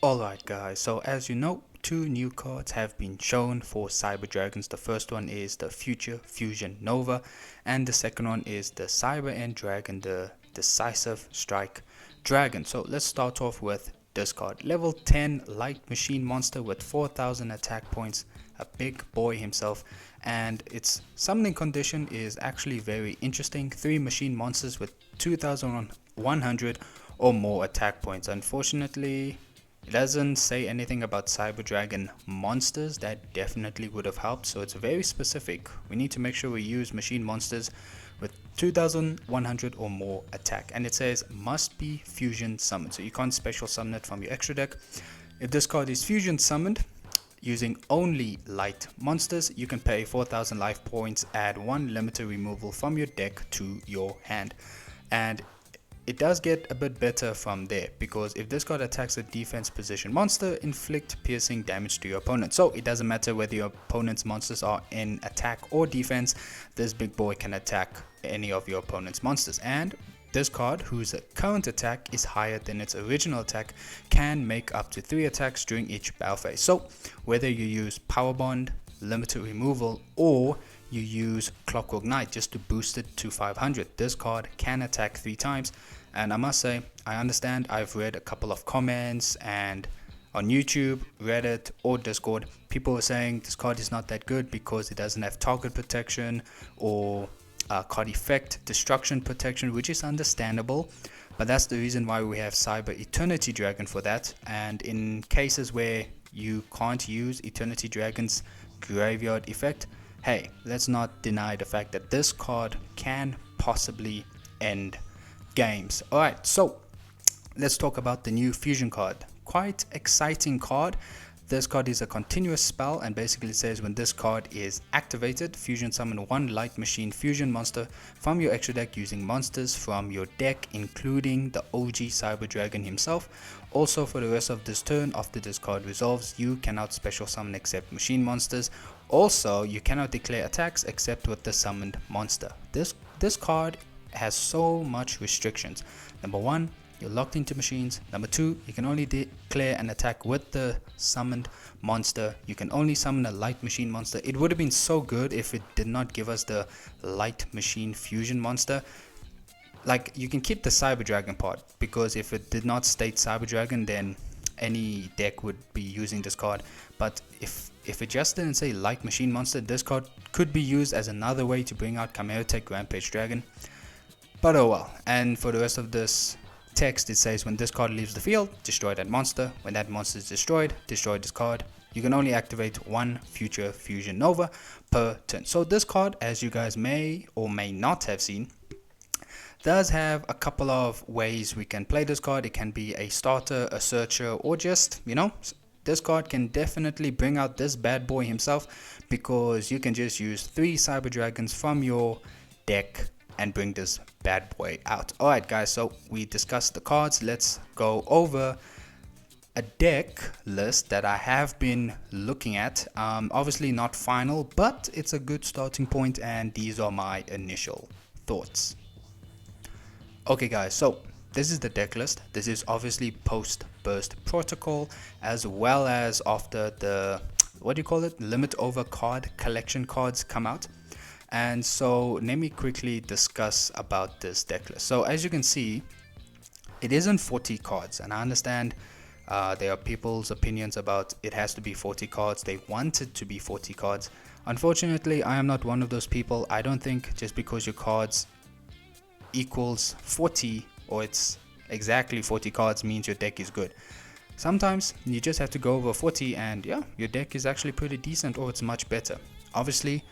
Alright guys, so as you know, two new cards have been shown for Cyber Dragons. The first one is the Future Fusion Nova, and the second one is the Cyber End Dragon, the Decisive Strike Dragon. So let's start off with this card. Level 10 light machine monster with 4000 attack points, a big boy himself, and its summoning condition is actually very interesting. 3 machine monsters with 2100 or more attack points. Unfortunately, it doesn't say anything about Cyber Dragon monsters. That definitely would have helped, so it's very specific. We need to make sure we use machine monsters with 2100 or more attack, and it says must be fusion summoned, so you can't special summon it from your extra deck. If this card is fusion summoned using only light monsters, you can pay 4000 life points, add 1 limited removal from your deck to your hand, and it does get a bit better from there, because if this card attacks a defense position monster, inflict piercing damage to your opponent. So it doesn't matter whether your opponent's monsters are in attack or defense, this big boy can attack any of your opponent's monsters. And this card, whose current attack is higher than its original attack, can make up to 3 attacks during each battle phase. So whether you use Power Bond, limited removal, or you use Clockwork Knight just to boost it to 500, this card can attack 3 times. And I must say, I understand, I've read a couple of comments and on YouTube, Reddit or Discord, people were saying this card is not that good because it doesn't have target protection or card effect destruction protection, which is understandable, but that's the reason why we have Cyber Eternity Dragon for that. And in cases where you can't use Eternity Dragon's graveyard effect, hey, let's not deny the fact that this card can possibly end games. Alright, so let's talk about the new fusion card. Quite exciting card. This card is a continuous spell, and basically says when this card is activated, fusion summon 1 light machine fusion monster from your extra deck using monsters from your deck, including the OG Cyber Dragon himself. Also, for the rest of this turn, after this card resolves, you cannot special summon except machine monsters. Also, you cannot declare attacks except with the summoned monster. This card has so much restrictions. Number 1, you're locked into machines. Number 2, you can only declare an attack with the summoned monster. You can only summon a light machine monster. It would have been so good if it did not give us the light machine fusion monster. Like, you can keep the Cyber Dragon part, because if it did not state Cyber Dragon, then any deck would be using this card. But if it just didn't say light machine monster, this card could be used as another way to bring out Chimera Tech Rampage Dragon. But oh well. And for the rest of this text, it says when this card leaves the field, destroy that monster. When that monster is destroyed, destroy this card. You can only activate 1 Future Fusion Nova per turn. So this card, as you guys may or may not have seen, does have a couple of ways we can play this card. It can be a starter, a searcher, or just, this card can definitely bring out this bad boy himself, because you can just use 3 Cyber Dragons from your deck and bring this bad boy out. Alright guys, so we discussed the cards. Let's go over a deck list that I have been looking at. Obviously not final, but it's a good starting point, and these are my initial thoughts. Okay guys, so this is the deck list. This is obviously post burst protocol, as well as after the, limit over card collection cards come out. And so let me quickly discuss about this deck list. So as you can see, it isn't 40 cards, and I understand there are people's opinions about it has to be 40 cards. They want it to be 40 cards. Unfortunately, I am not one of those people. I don't think just because your cards equals 40 or it's exactly 40 cards means your deck is good. Sometimes you just have to go over 40 and yeah, your deck is actually pretty decent, or it's much better. Obviously,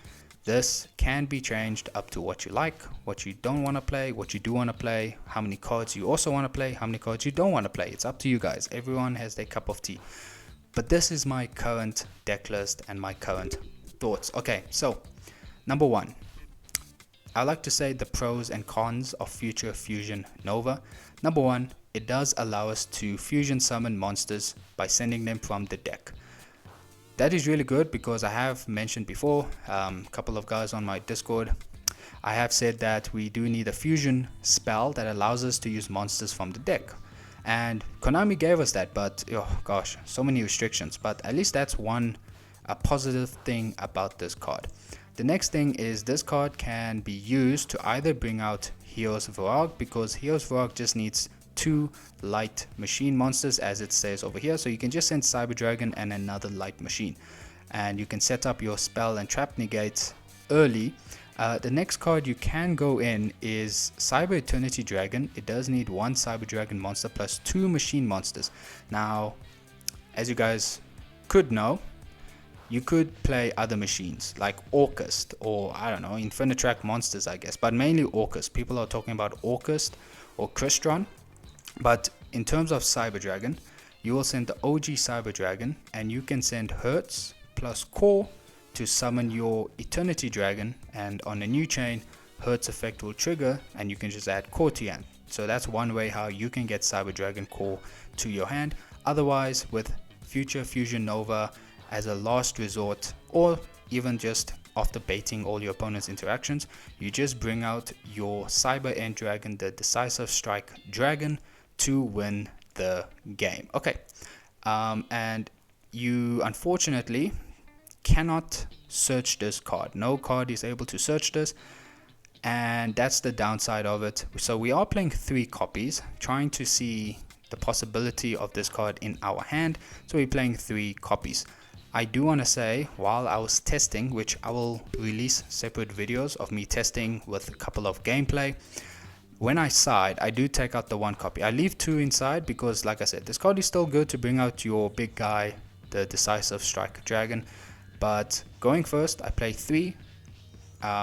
this can be changed up to what you like, what you don't want to play, what you do want to play, how many cards you also want to play, how many cards you don't want to play. It's up to you guys. Everyone has their cup of tea. But this is my current deck list and my current thoughts. Okay, so number 1. I like to say the pros and cons of Future Fusion Nova. Number 1, it does allow us to fusion summon monsters by sending them from the deck. That is really good, because I have mentioned before, a couple of guys on my Discord, I have said that we do need a fusion spell that allows us to use monsters from the deck. And Konami gave us that, but oh gosh, so many restrictions. But at least that's a positive thing about this card. The next thing is this card can be used to either bring out Heroes Varag, because Heroes Varag just needs 2 light machine monsters, as it says over here. So you can just send Cyber Dragon and another light machine, and you can set up your spell and trap negates early. The next card you can go in is Cyber Eternity Dragon. It does need 1 Cyber Dragon monster plus 2 machine monsters. Now, as you guys could know, you could play other machines like Orcust, or I don't know, Infinitrack monsters, I guess, but mainly Orcust. People are talking about Orcust or Crystron. But in terms of Cyber Dragon, you will send the OG Cyber Dragon, and you can send Hertz plus Core to summon your Eternity Dragon, and on a new chain, Hertz effect will trigger and you can just add Core to your hand. So that's one way how you can get Cyber Dragon Core to your hand. Otherwise, with Future Fusion Nova as a last resort, or even just after baiting all your opponent's interactions, you just bring out your Cyber End Dragon, the Decisive Strike Dragon, to win the game. Okay, and you unfortunately cannot search this card. No card is able to search this, and that's the downside of it. So we are playing 3 copies, trying to see the possibility of this card in our hand. So we're playing 3 copies. I do want to say, while I was testing, which I will release separate videos of me testing with a couple of gameplay, when I side, I do take out the 1 copy. I leave 2 inside because, like I said, this card is still good to bring out your big guy, the Decisive Strike Dragon. But going first, I play 3,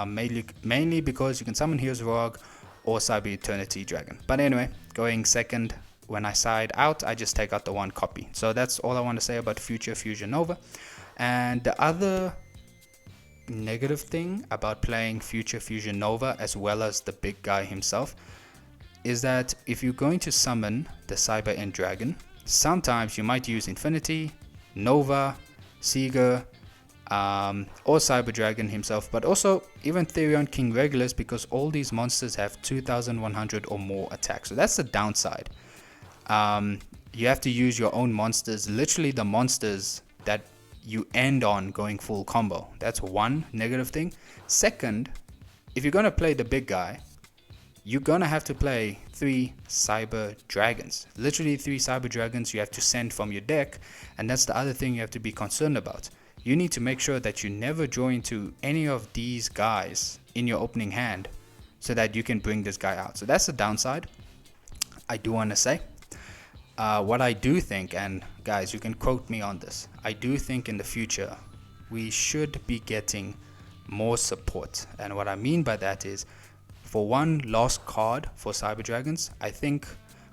mainly because you can summon Heroes Varag or Cyber Eternity Dragon. But anyway, going second, when I side out, I just take out the 1 copy. So that's all I want to say about Future Fusion Nova. And the other negative thing about playing Future Fusion Nova, as well as the big guy himself, is that if you're going to summon the Cyber End Dragon, sometimes you might use Infinity, Nova, Seeger, or Cyber Dragon himself, but also even Therion King Regulus, because all these monsters have 2100 or more attack. So that's the downside. You have to use your own monsters, literally the monsters that you end on going full combo. That's one negative thing. Second, if you're going to play the big guy, you're going to have to play 3 Cyber Dragons. Literally 3 Cyber Dragons you have to send from your deck, and that's the other thing you have to be concerned about. You need to make sure that you never draw into any of these guys in your opening hand so that you can bring this guy out. So that's the downside, I do want to say. What I do think, and guys, you can quote me on this, I do think in the future we should be getting more support. And what I mean by that is, for one last card for Cyber Dragons, I think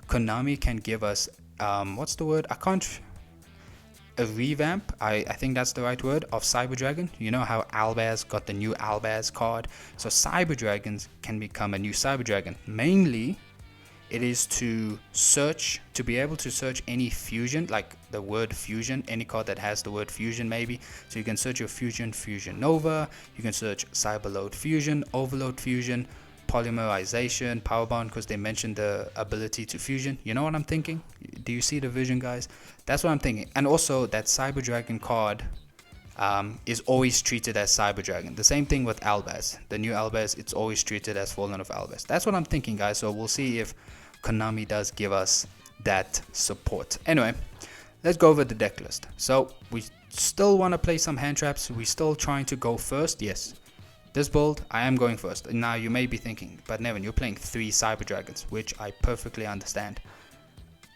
Konami can give us, what's the word? A revamp, I think that's the right word, of Cyber Dragon. You know how Albaz got the new Albaz card? So Cyber Dragons can become a new Cyber Dragon. Mainly, it is to be able to search any fusion, like the word fusion, any card that has the word fusion maybe. So you can search your Fusion Nova, you can search Cyberload Fusion, Overload Fusion, Polymerization, Powerbound, because they mentioned the ability to fusion. You know what I'm thinking? Do you see the vision, guys? That's what I'm thinking. And also that Cyber Dragon card is always treated as Cyber Dragon. The same thing with Albaz. The new Albaz, it's always treated as Fallen of Albaz. That's what I'm thinking, guys. So we'll see if Konami does give us that support. Anyway, let's go over the deck list. So we still want to play some hand traps. We're still trying to go first. Yes, this build, I am going first. Now you may be thinking, but Nevin, you're playing 3 Cyber Dragons, which I perfectly understand.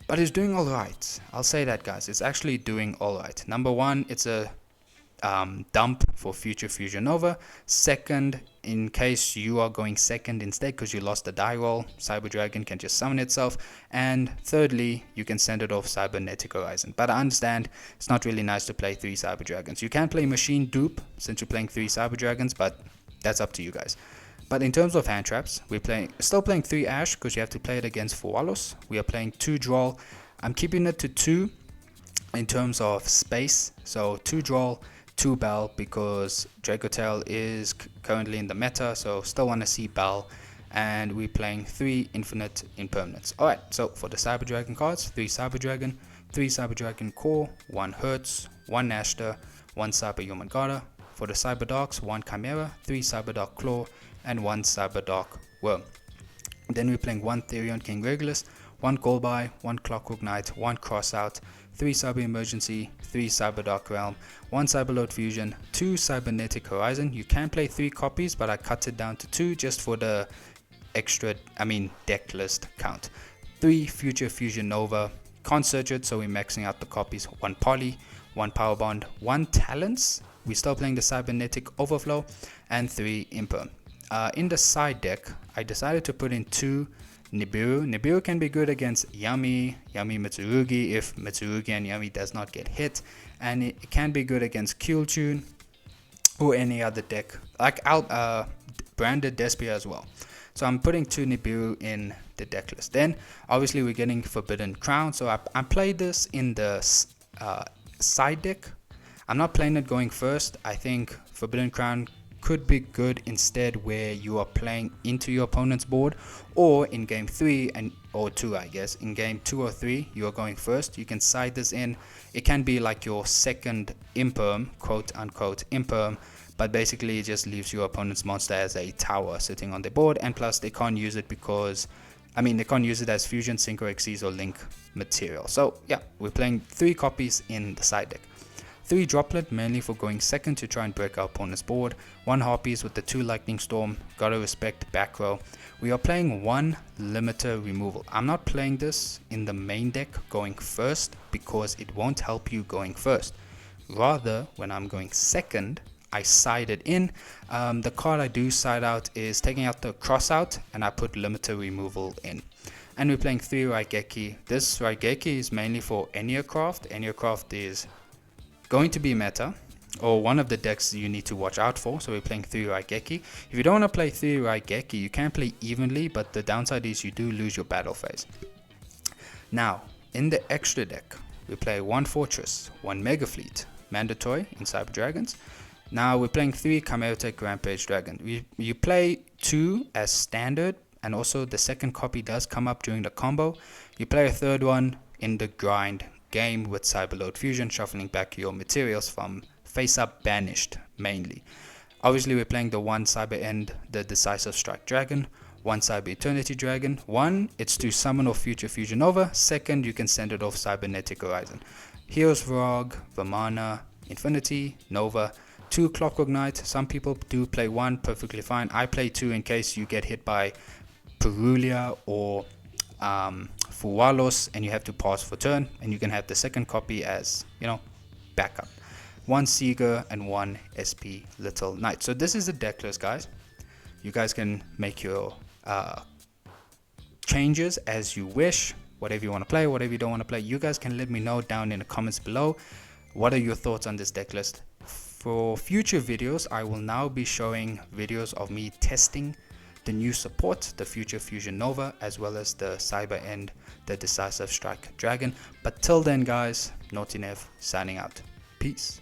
But it's doing alright. I'll say that, guys. It's actually doing alright. Number 1, it's a dump for Future Fusion Nova. Second, in case you are going second instead because you lost the die roll, Cyber Dragon can just summon itself. And thirdly, you can send it off Cybernetic Horizon. But I understand it's not really nice to play 3 Cyber Dragons. You can play Machine Dupe since you're playing 3 Cyber Dragons, but that's up to you guys. But in terms of hand traps, we're still playing 3 Ash because you have to play it against Fualos. We are playing 2 Duel. I'm keeping it to 2 in terms of space. So 2 Duel, 2 Bell, because Dracotail is currently in the meta, so still want to see Bell and we're playing 3 infinite impermanents. Alright, so for the Cyber Dragon cards, 3 Cyber Dragon, 3 Cyber Dragon Core, 1 Hertz, 1 Nashter, 1 Cyber Yomagata. For the Cyber Darks, 1 Chimera, 3 Cyber Dark Claw, and 1 Cyber Dark Worm. Then we're playing 1 Therion King Regulus, 1 Golbai, 1 Clockwork Knight, 1 Crossout, 3 Cyber Emergency, 3 Cyber Dark Realm, 1 Cyberload Fusion, 2 Cybernetic Horizon. You can play 3 copies, but I cut it down to 2 just for the deck list count. 3 Future Fusion Nova, can't search it, so we're maxing out the copies. 1 Poly, 1 Power Bond, 1 Talents, we're still playing the Cybernetic Overflow, and 3 Imper. In the side deck, I decided to put in 2 Nibiru. Nibiru can be good against Yami Mitsurugi if Mitsurugi and Yami does not get hit, and it can be good against Kyulchun or any other deck like branded Despia as well. So I'm putting 2 Nibiru in the deck list. Then obviously we're getting Forbidden Crown, so I played this in the side deck. I'm not playing it going first. I think Forbidden Crown could be good instead where you are playing into your opponent's board, or in game 3 or 2, I guess. In game 2 or 3 you are going first. You can side this in. It can be like your second imperm, quote unquote imperm, but basically it just leaves your opponent's monster as a tower sitting on their board, and plus they can't use it because they can't use it as fusion, synchro, xyz, or link material. So yeah, we're playing 3 copies in the side deck. 3 Droplet, mainly for going second to try and break our opponent's board. 1 Harpies with the 2 Lightning Storm, gotta respect back row. We are playing 1 Limiter Removal. I'm not playing this in the main deck going first because it won't help you going first. Rather, when I'm going second, I side it in. The card I do side out is taking out the Crossout, and I put Limiter Removal in. And we're playing 3 Raigeki. This Raigeki is mainly for Enneacraft. Enneacraft is going to be meta, or one of the decks you need to watch out for. So we're playing 3 Raigeki. If you don't want to play 3 Raigeki, you can play evenly, but the downside is you do lose your battle phase. Now, in the extra deck, we play 1 Fortress, 1 Mega Fleet, mandatory in Cyber Dragons. Now we're playing 3 Chimeratech Rampage Dragon. You play 2 as standard, and also the second copy does come up during the combo. You play a third one in the grind game with Cyberload Fusion, shuffling back your materials from face up banished mainly. Obviously we're playing the 1 Cyber End, the Decisive Strike Dragon, 1 Cyber Eternity Dragon. 1, it's to summon off Future Fusion Nova. 2nd, you can send it off Cybernetic Horizon. Heroes Vrog, Vamana, Infinity, Nova. 2 Clockwork Knight. Some people do play 1, perfectly fine. I play 2 in case you get hit by Perulia or Fuwalos and you have to pause for turn, and you can have the second copy as, backup. 1 Seeger and 1 SP Little Knight. So this is the deck list, guys. You guys can make your changes as you wish. Whatever you want to play, whatever you don't want to play, you guys can let me know down in the comments below. What are your thoughts on this deck list? For future videos, I will now be showing videos of me testing the new support, the Future Fusion Nova, as well as the Cyber End, the Decisive Strike Dragon. But till then, guys, Naughty Nev signing out. Peace.